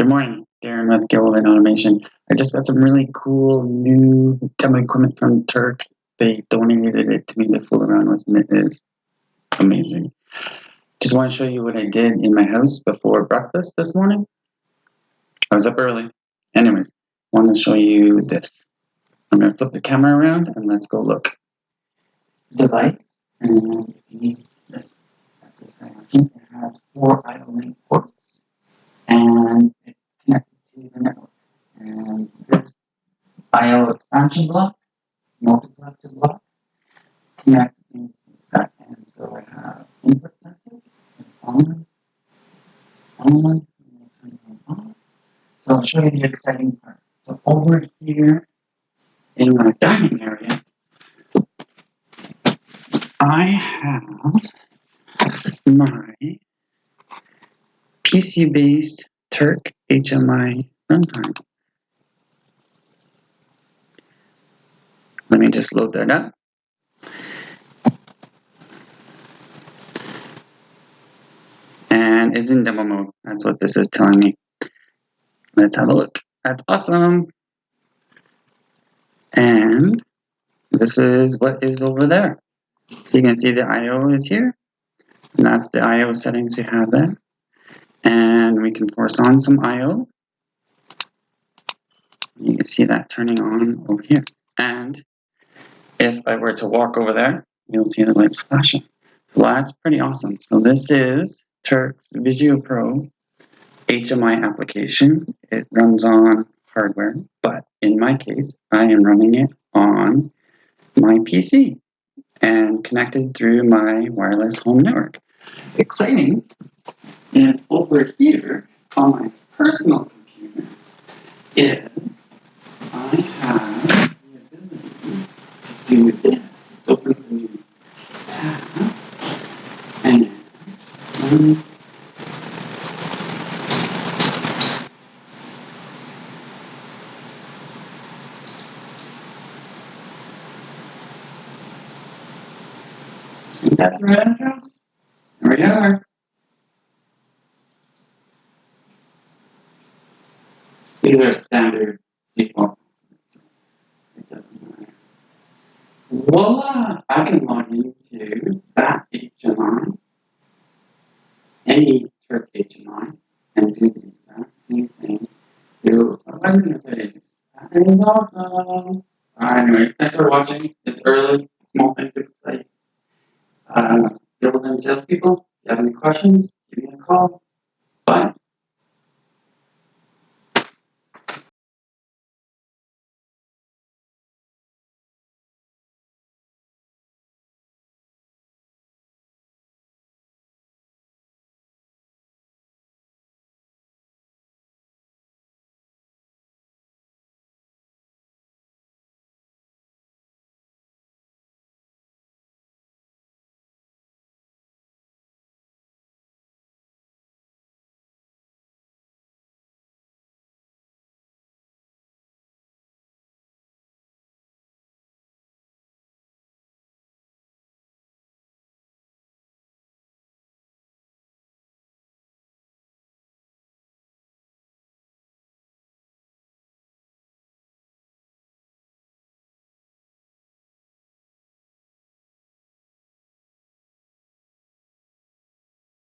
Good morning, Darren with Gilliland Automation. I just got some really cool new demo equipment from Turck. They donated it to me to fool around with, and it is amazing. Just want to show you what I did in my house before breakfast this morning. I was up early. Anyways, I want to show you this. I'm going to flip the camera around and let's go look. Device, and you need this. That's this guy. It has 4 IO-Link ports, and it's connected to the network. And this IO expansion block, multiplexer block, connects into that. And so I have input sensors. It's on, on. So I'll show you the exciting part. So over here in my dining area, I have my PC-based Turck HMI runtime. Let me just load that up. And it's in demo mode. That's what this is telling me. Let's have a look. That's awesome. And this is what is over there. So you can see the IO is here. And that's the IO settings we have there. And we can force on some IO. You can see that turning on over here. And if I were to walk over there, you'll see the lights flashing. So that's pretty awesome. So this is Turck's VISU Pro HMI application. It runs on hardware, but in my case, I am running it on my PC and connected through my wireless home network. Exciting is over here on my personal computer is I have the ability to do this. It's open a new tab and that's the right address. There we are. These are standard default. So it doesn't matter. Voila! I can log into that HMI, any Turck HMI, and do the exact same thing. Do a web interface. That is awesome. Anyway, thanks for watching. It's early. Small things excite. Gilliland salespeople, if you have any questions, give me a call. Bye.